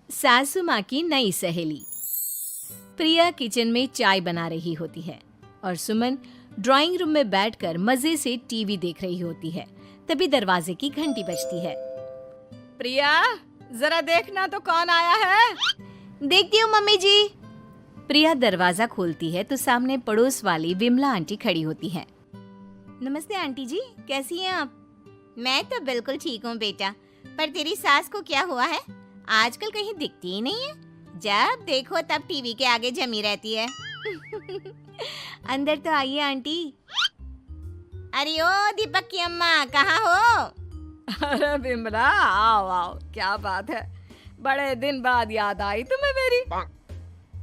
सासू माँ की नई सहेली। प्रिया किचन में चाय बना रही होती है और सुमन ड्राइंग रूम में बैठकर मजे से टीवी देख रही होती है। तभी दरवाजे की घंटी बजती है। प्रिया, जरा देखना तो कौन आया है। देखती हूँ मम्मी जी। प्रिया दरवाजा खोलती है तो सामने पड़ोस वाली विमला आंटी खड़ी होती है। नमस्ते आंटी जी, कैसी हैं आप? मैं तो बिल्कुल ठीक हूँ बेटा, पर तेरी सास को क्या हुआ है? आजकल कहीं दिखती ही नहीं है। जब देखो तब टीवी के आगे जमी रहती है। अंदर तो आइए आंटी। अरे ओ दीपक की अम्मा, कहाँ हो? अरे विमला, आओ आओ, क्या बात है, बड़े दिन बाद याद आई तुम्हें मेरी।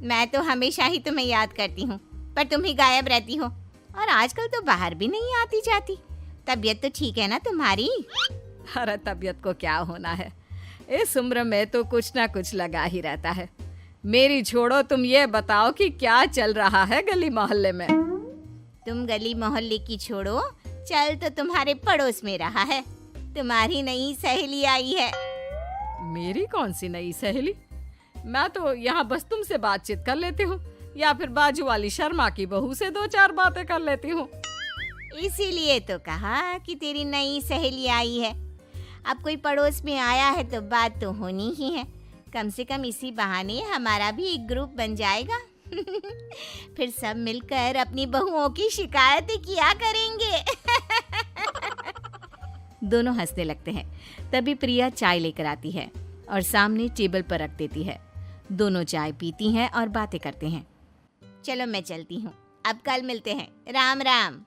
मैं तो हमेशा ही तुम्हें याद करती हूँ, पर तुम ही गायब रहती हो और आजकल तो बाहर भी नहीं आती जाती। तबीयत तो ठीक है ना तुम्हारी? अरे तबीयत को क्या होना है, इस उम्र में तो कुछ ना कुछ लगा ही रहता है। मेरी छोड़ो, तुम ये बताओ कि क्या चल रहा है गली मोहल्ले में। तुम गली मोहल्ले की छोड़ो, चल तो तुम्हारे पड़ोस में रहा है। तुम्हारी नई सहेली आई है। मेरी कौन सी नई सहेली? मैं तो यहाँ बस तुमसे बातचीत कर लेती हूँ या फिर बाजू वाली शर्मा की बहू से दो चार बातें कर लेती हूँ। इसीलिए तो कहा कि तेरी नई सहेली आई है। अब कोई पड़ोस में आया है तो बात तो होनी ही है। कम से कम इसी बहाने हमारा भी एक ग्रुप बन जाएगा। फिर सब मिलकर अपनी बहुओं की शिकायतें किया करेंगे। दोनों हंसने लगते हैं। तभी प्रिया चाय लेकर आती है और सामने टेबल पर रख देती है। दोनों चाय पीती हैं और बातें करते हैं। चलो मैं चलती हूँ, अब कल मिलते हैं। राम राम।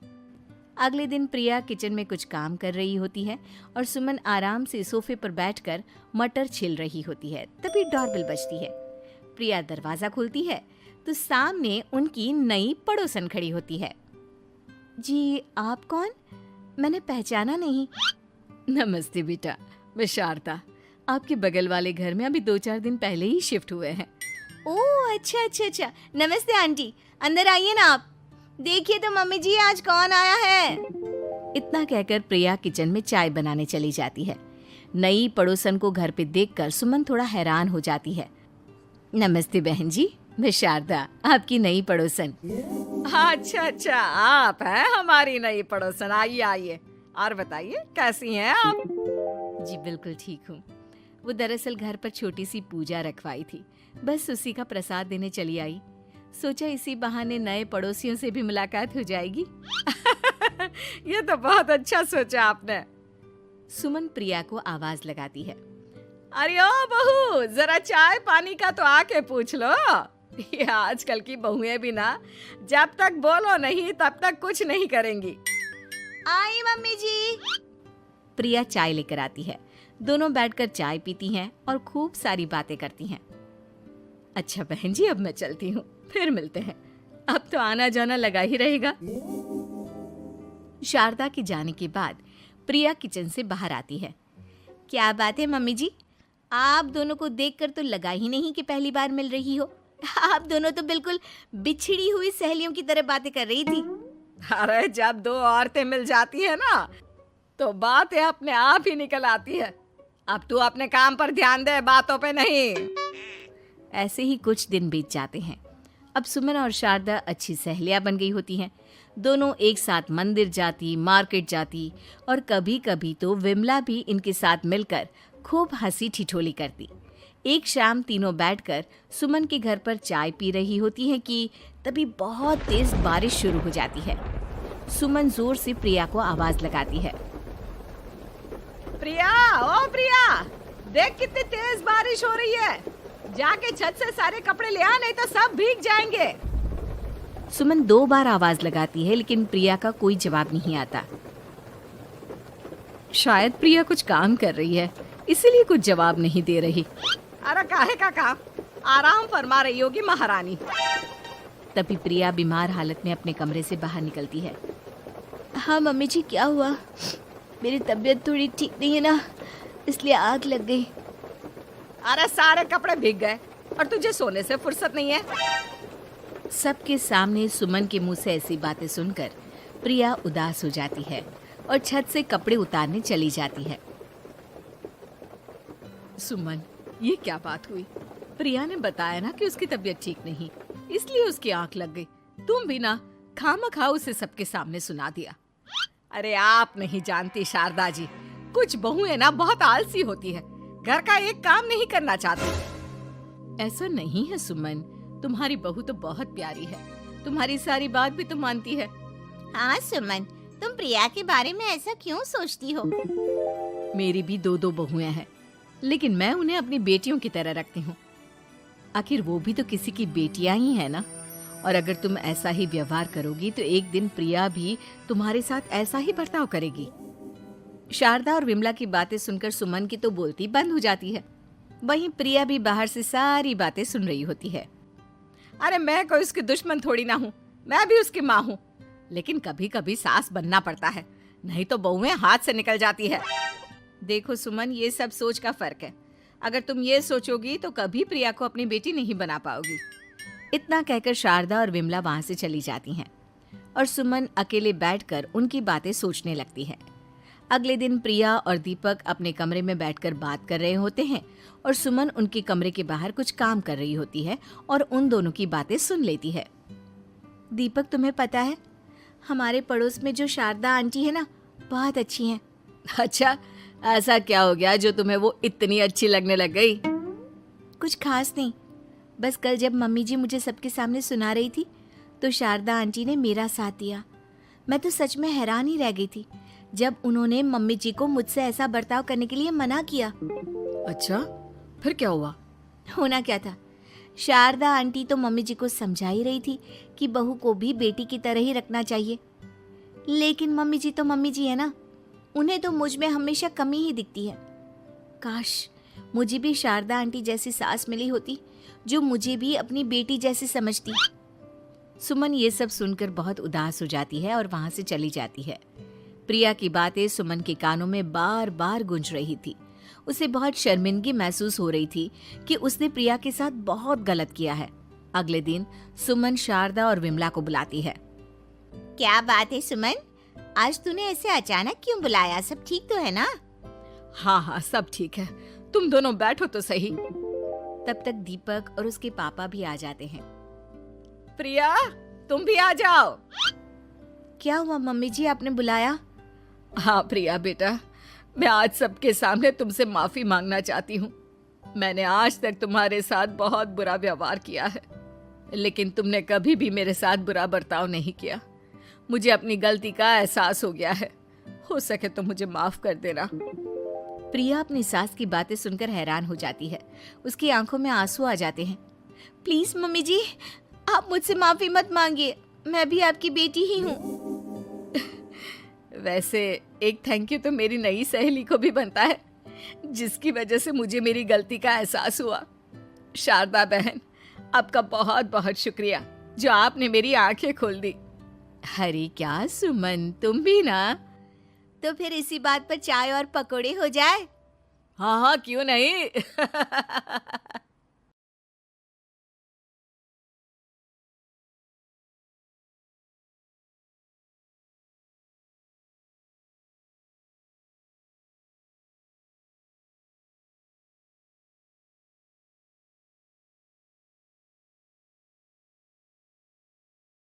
अगले दिन प्रिया किचन में कुछ काम कर रही होती है और सुमन आराम से सोफे पर बैठकर मटर छिल रही होती है। तभी डोरबेल बजती है। प्रिया दरवाजा खोलती है तो सामने उनकी नई पड़ोसन खड़ी होती है। जी, आप कौन? मैंने पहचाना नहीं। नमस्ते बेटा, मैं शारदा, आपके बगल वाले घर में अभी 2-4 दिन पहले ही शिफ्ट हुए हैं। ओह अच्छा अच्छा अच्छा, नमस्ते आंटी, अंदर आइए ना आप। देखिए तो मम्मी जी, आज कौन आया है। इतना कहकर प्रिया किचन में चाय बनाने चली जाती है। नई पड़ोसन को घर पे देखकर सुमन थोड़ा हैरान हो जाती है। नमस्ते बहन जी, मैं शारदा, आपकी नई पड़ोसन। अच्छा अच्छा, आप हैं हमारी नई पड़ोसन। आइए आइए, और बताइए कैसी हैं आप? जी बिल्कुल ठीक हूँ। वो दरअसल घर पर छोटी सी पूजा रखवाई थी, बस उसी का प्रसाद देने चली आई। सोचा इसी बहाने नए पड़ोसियों से भी मुलाकात हो जाएगी। ये तो बहुत अच्छा सोचा आपने। सुमन प्रिया को आवाज लगाती है। अरे ओ बहू, जरा चाय पानी का तो आके पूछ लो। ये आजकल की बहुएं भी ना, जब तक बोलो नहीं तब तक कुछ नहीं करेंगी। आई मम्मी जी। प्रिया चाय लेकर आती है। दोनों बैठकर चाय पीती हैं और खूब सारी बातें करती हैं। अच्छा बहन जी, अब मैं चलती हूँ, फिर मिलते हैं। अब तो आना जाना लगा ही रहेगा। शारदा के जाने के बाद प्रिया किचन से बाहर आती है। क्या बात है मम्मी जी, आप दोनों को देखकर तो लगा ही नहीं कि पहली बार मिल रही हो। आप दोनों तो बिल्कुल बिछड़ी हुई सहेलियों की तरह बातें कर रही थी। अरे जब दो औरतें मिल जाती है ना, तो बातें अपने आप ही निकल आती है। अब तू अपने काम पर ध्यान दे, बातों पे नहीं। ऐसे ही कुछ दिन बीत जाते हैं। अब सुमन और शारदा अच्छी सहेलियां बन गई होती हैं। दोनों एक साथ मंदिर जाती, मार्केट जाती और कभी कभी तो विमला भी इनके साथ मिलकर खूब हंसी ठिठोली करती। एक शाम तीनों बैठकर सुमन के घर पर चाय पी रही होती हैं कि तभी बहुत तेज बारिश शुरू हो जाती है। सुमन जोर से प्रिया को आवाज लगाती है। प्रिया, ओ प्रिया, देख कितनी तेज बारिश हो रही है। जाके छत से सारे कपड़े ले आ, नहीं तो सब भीग जाएंगे। सुमन 2 बार आवाज लगाती है लेकिन प्रिया का कोई जवाब नहीं आता। शायद प्रिया कुछ काम कर रही है, इसीलिए कुछ जवाब नहीं दे रही। अरे काहे का काम, आराम फरमा रही होगी महारानी। तभी प्रिया बीमार हालत में अपने कमरे से बाहर निकलती है। हाँ मम्मी जी, क्या हुआ? मेरी तबीयत थोड़ी ठीक नहीं है ना, इसलिए आग लग गई। अरे सारे कपड़े भीग गए और तुझे सोने से फुर्सत नहीं है। सबके सामने सुमन के मुंह से ऐसी बातें सुनकर प्रिया उदास हो जाती है और छत से कपड़े उतारने चली जाती है। सुमन, ये क्या बात हुई? प्रिया ने बताया ना कि उसकी तबीयत ठीक नहीं, इसलिए उसकी आंख लग गई। तुम भी ना खामखा उसे सबके सामने सुना दिया। अरे आप नहीं जानती शारदा जी, कुछ बहुएं ना बहुत आलसी होती है, घर का एक काम नहीं करना चाहती। ऐसा नहीं है सुमन, तुम्हारी बहू तो बहुत प्यारी है, तुम्हारी सारी बात भी तो मानती है। हाँ सुमन, तुम प्रिया के बारे में ऐसा क्यों सोचती हो? मेरी भी दो दो बहुएं हैं, लेकिन मैं उन्हें अपनी बेटियों की तरह रखती हूँ। आखिर वो भी तो किसी की बेटियां ही है ना। और अगर तुम ऐसा ही व्यवहार करोगी तो एक दिन प्रिया भी तुम्हारे साथ ऐसा ही बर्ताव करेगी। शारदा और विमला की बातें सुनकर सुमन की तो बोलती बंद हो जाती है। वहीं प्रिया भी बाहर से सारी बातें सुन रही होती है। अरे मैं कोई उसकी दुश्मन थोड़ी ना हूँ, मैं भी उसकी माँ हूँ, लेकिन कभी कभी सास बनना पड़ता है, नहीं तो बहुएं हाथ से निकल जाती है। देखो सुमन, ये सब सोच का फर्क है। अगर तुम ये सोचोगी तो कभी प्रिया को अपनी बेटी नहीं बना पाओगी। इतना कहकर शारदा और विमला वहां से चली जाती हैं और सुमन अकेले बैठकर उनकी बातें सोचने लगती है। अगले दिन प्रिया और दीपक अपने कमरे में बैठकर बात कर रहे होते हैं और सुमन उनके कमरे के बाहर कुछ काम कर रही होती है और उन दोनों की बातें सुन लेती है। दीपक, तुम्हें पता है हमारे पड़ोस में जो शारदा आंटी है ना, बहुत अच्छी हैं। अच्छा, ऐसा क्या हो गया जो तुम्हें वो इतनी अच्छी लगने लग गई? कुछ खास नहीं, बस कल जब मम्मी जी मुझे सबके सामने सुना रही थी तो शारदा आंटी ने मेरा साथ दिया। मैं तो सच में हैरान ही रह गई थी जब उन्होंने मम्मी जी को मुझसे ऐसा बर्ताव करने के लिए मना किया। अच्छा, फिर क्या हुआ? होना क्या था, शारदा आंटी तो मम्मी जी को समझा ही रही थी कि बहू को भी बेटी की तरह ही रखना चाहिए, लेकिन मम्मी जी तो मम्मी जी है ना, उन्हें तो मुझ में हमेशा कमी ही दिखती है। काश मुझे भी शारदा आंटी जैसी सास मिली होती जो मुझे भी अपनी बेटी जैसी समझती। सुमन ये सब सुनकर बहुत उदास हो जाती है और वहां से चली जाती है। प्रिया की बातें सुमन के कानों में बार बार गूंज रही थी। उसे बहुत शर्मिंदगी महसूस हो रही थी कि उसने प्रिया के साथ बहुत गलत किया है। अगले दिन सुमन शारदा और विमला को बुलाती है। क्या बात है सुमन, आज तूने ऐसे अचानक क्यों बुलाया? सब ठीक तो है ना? हाँ हाँ, सब ठीक है, तुम दोनों बैठो तो सही। तब तक दीपक और उसके पापा भी आ जाते हैं। प्रिया, तुम भी आ जाओ। क्या हुआ मम्मी जी, आपने बुलाया? हाँ प्रिया बेटा, मैं आज सबके सामने तुमसे माफी मांगना चाहती हूँ। मैंने आज तक तुम्हारे साथ बहुत बुरा व्यवहार किया है, लेकिन तुमने कभी भी मेरे साथ बुरा बर्ताव नहीं किया। मुझे अपनी गलती का एहसास हो गया है, हो सके तो मुझे माफ कर देना। प्रिया अपनी सास की बातें सुनकर हैरान हो जाती है। उसकी आंखों में आंसू आ जाते हैं। प्लीज मम्मी जी, आप मुझसे माफी मत मांगिए, मैं भी आपकी बेटी ही हूँ। वैसे एक थैंक यू तो मेरी नई सहेली को भी बनता है, जिसकी वजह से मुझे मेरी गलती का एहसास हुआ। शारदा बहन, आपका बहुत बहुत शुक्रिया जो आपने मेरी आंखें खोल दी। अरे क्या सुमन, तुम भी ना। तो फिर इसी बात पर चाय और पकोड़े हो जाए। हाँ हाँ, क्यों नहीं।